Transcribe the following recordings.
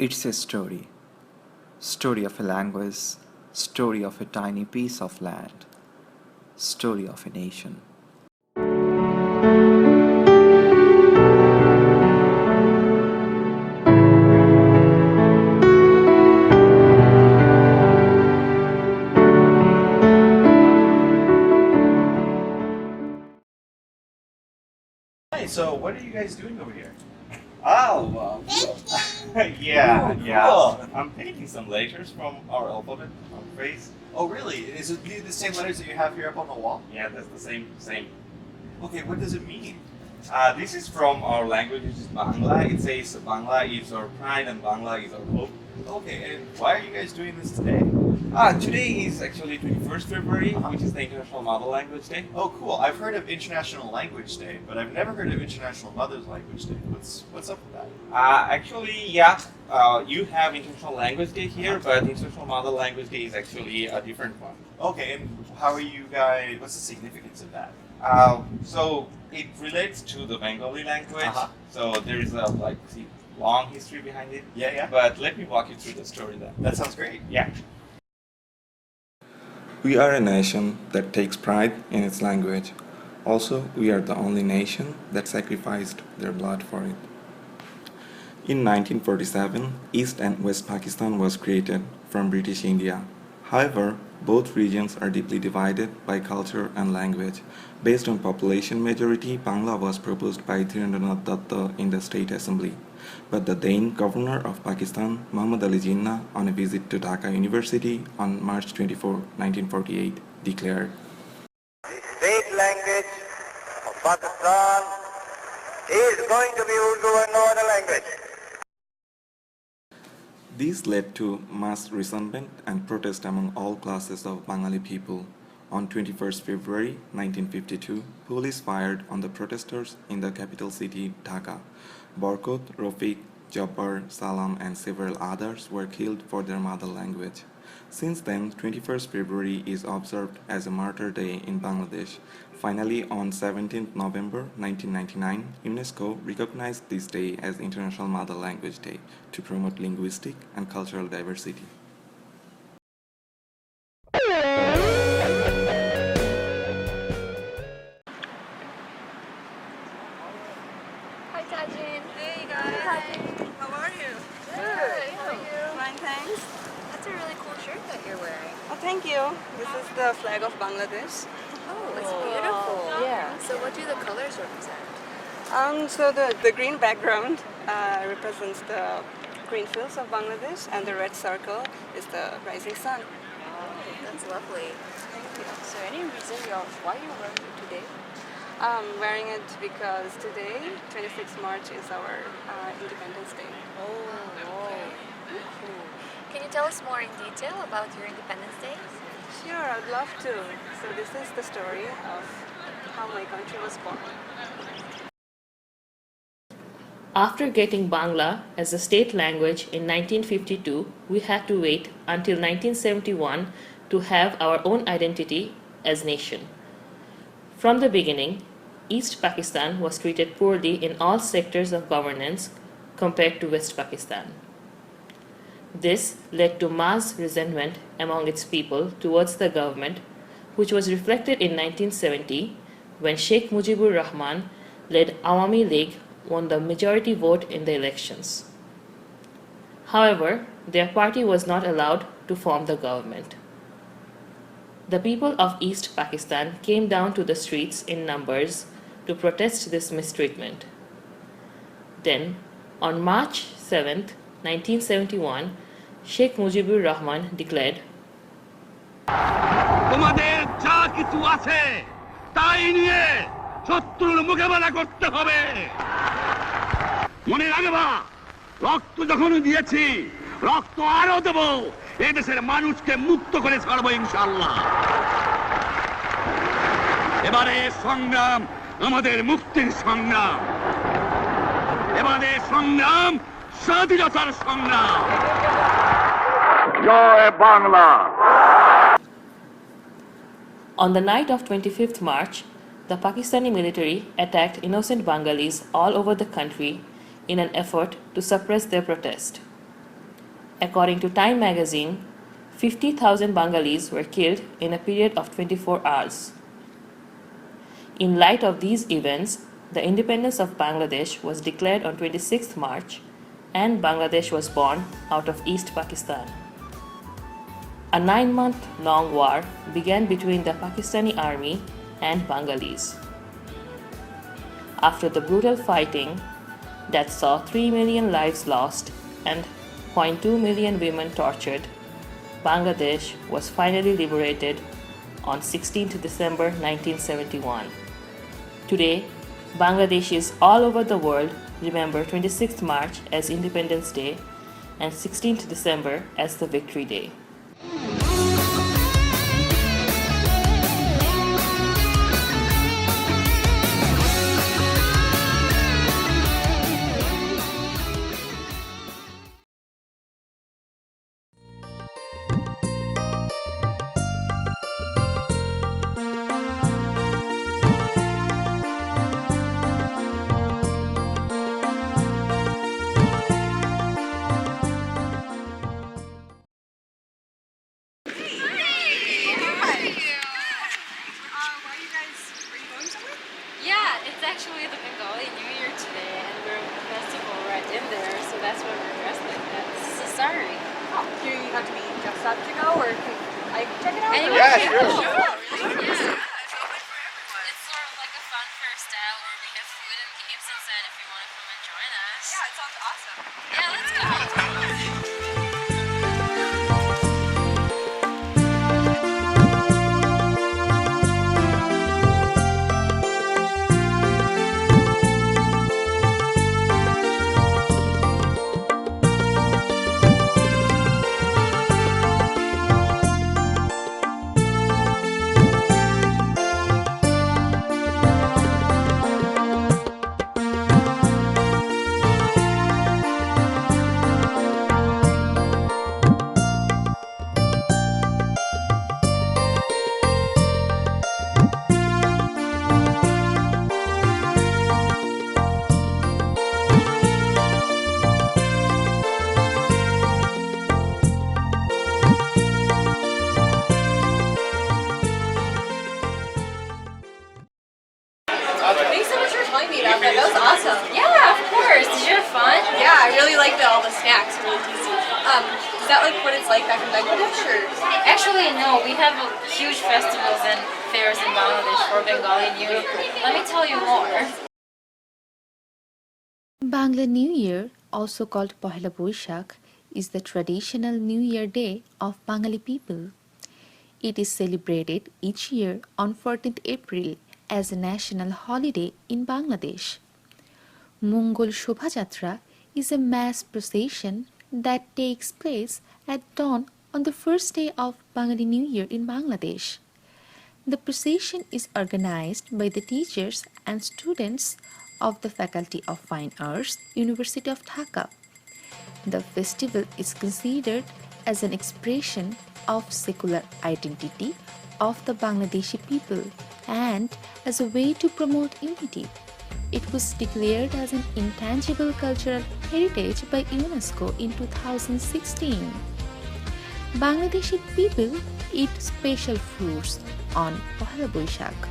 It's a story of a language, story of a tiny piece of land, story of a nation. Hi, so what are you guys doing over here? Oh, yeah, Cool, yeah. cool. I'm taking some letters from our alphabet, our phrase. Oh, really? Is it the same letters that you have here up on the wall? Yeah, that's the same. Okay, what does it mean? This is from our language, which is Bangla. It says Bangla is our pride and Bangla is our hope. Okay, and why are you guys doing this today? Today is actually 21st February, which is the International Mother Language Day. Oh, cool. I've heard of International Language Day, but I've never heard of International Mother's Language Day. What's up with that? You have International Language Day here, but International Mother Language Day is actually a different one. Okay, and how are you guys? What's the significance of that? So it relates to the Bengali language. Uh-huh. So there is a long history behind it. Yeah. But let me walk you through the story then. That sounds great. Yeah. We are a nation that takes pride in its language. Also, we are the only nation that sacrificed their blood for it. In 1947, East and West Pakistan was created from British India. However, both regions are deeply divided by culture and language. Based on population majority, Bangla was proposed by Dhirendranath Datta in the State Assembly. But the then Governor of Pakistan, Muhammad Ali Jinnah, on a visit to Dhaka University on March 24, 1948, declared, The state language of Pakistan is going to be Urdu and no other language. This led to mass resentment and protest among all classes of Bengali people. On 21st February 1952, police fired on the protesters in the capital city Dhaka. Barkot, Rafiq, Jabbar, Salam and several others were killed for their mother language. Since then, 21st February is observed as a Martyr Day in Bangladesh. Finally, on 17th November 1999, UNESCO recognized this day as International Mother Language Day to promote linguistic and cultural diversity. Hi, Tajin. Hey guys. Hi. How are you? Good. How are you? Fine, thanks. That's a really cool shirt that you're wearing. Oh, thank you. This is the flag of Bangladesh. Oh, it's beautiful. Yeah. So what do the colors represent? So the green background represents the green fields of Bangladesh, and the red circle is the rising sun. Oh, that's lovely. Thank you. So any reason why you're wearing it today? I'm wearing it because today, 26 March, is our Independence Day. Oh, cool. Can you tell us more in detail about your Independence Day? Sure, I'd love to. So this is the story of how my country was born. After getting Bangla as a state language in 1952, we had to wait until 1971 to have our own identity as nation. From the beginning, East Pakistan was treated poorly in all sectors of governance compared to West Pakistan. This led to mass resentment among its people towards the government, which was reflected in 1970 when Sheikh Mujibur Rahman led Awami League won the majority vote in the elections. However, their party was not allowed to form the government. The people of East Pakistan came down to the streets in numbers to protest this mistreatment. Then, on March 7, 1971, Sheikh Mujibur Rahman declared, তোমাদের যা কিছু আছে তাই নিয়ে শত্রুর মোকাবেলা করতে হবে মনে রাখবা রক্ত যখন দিয়েছি রক্ত আরো দেব এই দেশের মানুষকে মুক্ত করে ছাড়বো ইনশাআল্লাহ এবারে সংগ্রাম আমাদের মুক্তির সংগ্রাম এবারে সংগ্রাম স্বাধীনতার সংগ্রাম জয় Bangla On the night of 25th March, the Pakistani military attacked innocent Bengalis all over the country in an effort to suppress their protest. According to Time magazine, 50,000 Bengalis were killed in a period of 24 hours. In light of these events, the independence of Bangladesh was declared on 26th March and Bangladesh was born out of East Pakistan. A 9-month-long war began between the Pakistani army and Bengalis. After the brutal fighting that saw 3 million lives lost and 0.2 million women tortured, Bangladesh was finally liberated on 16th December 1971. Today, Bangladeshis all over the world remember 26th March as Independence Day and 16th December as the Victory Day. Yeah, it's actually the Bengali New Year today, and we're in the festival right in there, so that's why we're dressed like that. This is a sari. Oh, do you have to be dressed up to go, or can I check it out? Anyone Yeah, can sure. go. Sure. Yeah. It's sort of like a fun fair style where we have food and games inside if you want to come and join us. Yeah, it sounds awesome. Yeah, let's go. Thanks so much for telling me about that. That was awesome. Yeah, of course. Did you have fun? Yeah, I really liked all the snacks. Really tasty. Is that like what it's like back in Bangladesh, or? Actually, no. We have huge festivals and fairs in Bangladesh for Bengali New Year. Let me tell you more. Bangla New Year, also called Pohela Boishakh, is the traditional New Year day of Bengali people. It is celebrated each year on 14th April as a national holiday in Bangladesh. Mongol Shobhajatra is a mass procession that takes place at dawn on the first day of Bengali New Year in Bangladesh. The procession is organized by the teachers and students of the Faculty of Fine Arts, University of Dhaka. The festival is considered as an expression of secular identity of the Bangladeshi people and as a way to promote unity. It was declared as an intangible cultural heritage by UNESCO in 2016. Bangladeshi people eat special fruits on Pohela Boishakh.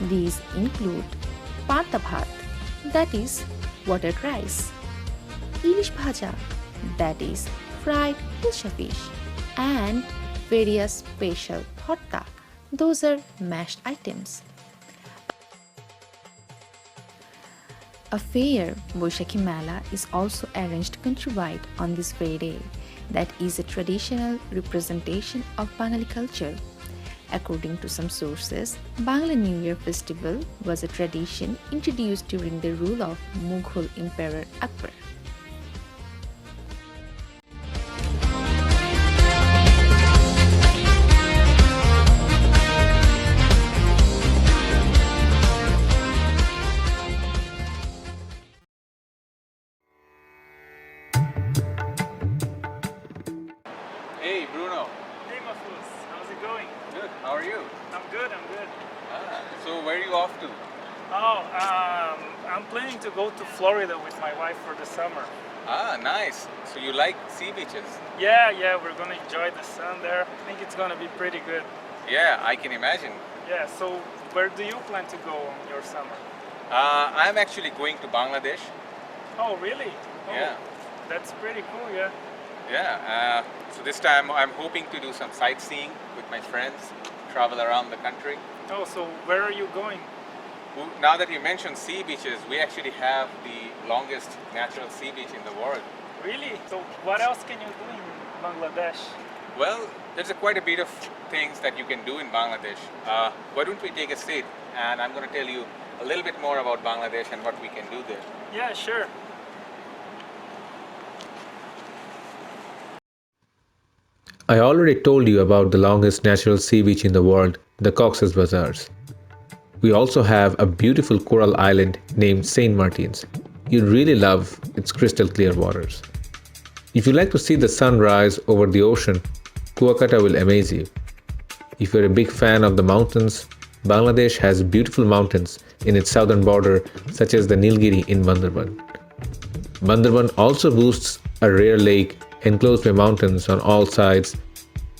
These include panta bhat, that is watered rice, ilish bhaja, that is fried hilsa fish, and various special bhatta, those are mashed items. A fair, Boishakhi Mela, is also arranged countrywide on this very day. That is a traditional representation of Bengali culture. According to some sources, Bangla New Year festival was a tradition introduced during the rule of Mughal Emperor Akbar. Hey, Bruno. Hey, Mafuz. How's it going? Good. How are you? I'm good, I'm good. So where are you off to? Oh, I'm planning to go to Florida with my wife for the summer. Ah, nice. So you like sea beaches? Yeah, we're gonna enjoy the sun there. I think it's gonna be pretty good. Yeah, I can imagine. Yeah, so where do you plan to go in your summer? I'm actually going to Bangladesh. Oh, really? Oh, Yeah. That's pretty cool, yeah. Yeah. So this time I'm hoping to do some sightseeing with my friends, travel around the country. Oh, so where are you going? Now that you mentioned sea beaches, we actually have the longest natural sea beach in the world. Really? So what else can you do in Bangladesh? Well, there's quite a bit of things that you can do in Bangladesh. Why don't we take a seat and I'm going to tell you a little bit more about Bangladesh and what we can do there. Yeah, sure. I already told you about the longest natural sea beach in the world, the Cox's Bazars. We also have a beautiful coral island named Saint Martin's. You'd really love its crystal clear waters. If you like to see the sunrise over the ocean, Kuakata will amaze you. If you're a big fan of the mountains, Bangladesh has beautiful mountains in its southern border, such as the Nilgiri in Bandarban. Bandarban also boasts a rare lake enclosed by mountains on all sides,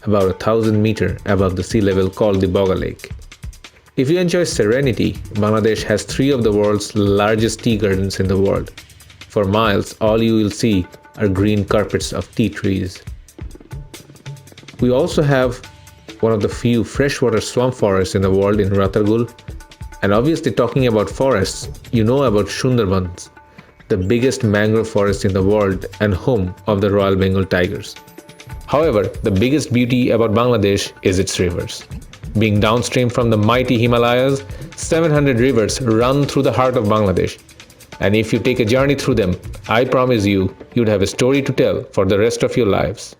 about 1,000 meters above the sea level, called the Boga Lake. If you enjoy serenity, Bangladesh has 3 of the world's largest tea gardens in the world. For miles, all you will see are green carpets of tea trees. We also have one of the few freshwater swamp forests in the world in Ratargul. And obviously, talking about forests, you know about Sundarbans, the biggest mangrove forest in the world and home of the Royal Bengal tigers. However, the biggest beauty about Bangladesh is its rivers. Being downstream from the mighty Himalayas, 700 rivers run through the heart of Bangladesh. And if you take a journey through them, I promise you, you'd have a story to tell for the rest of your lives.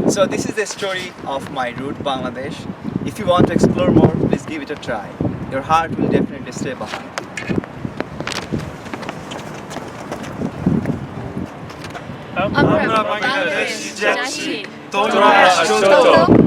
So this is the story of my route, Bangladesh. If you want to explore more, please give it a try. Your heart will definitely stay behind. আমরা বাংলাদেশ যাচ্ছি তোমরা আসছো তো?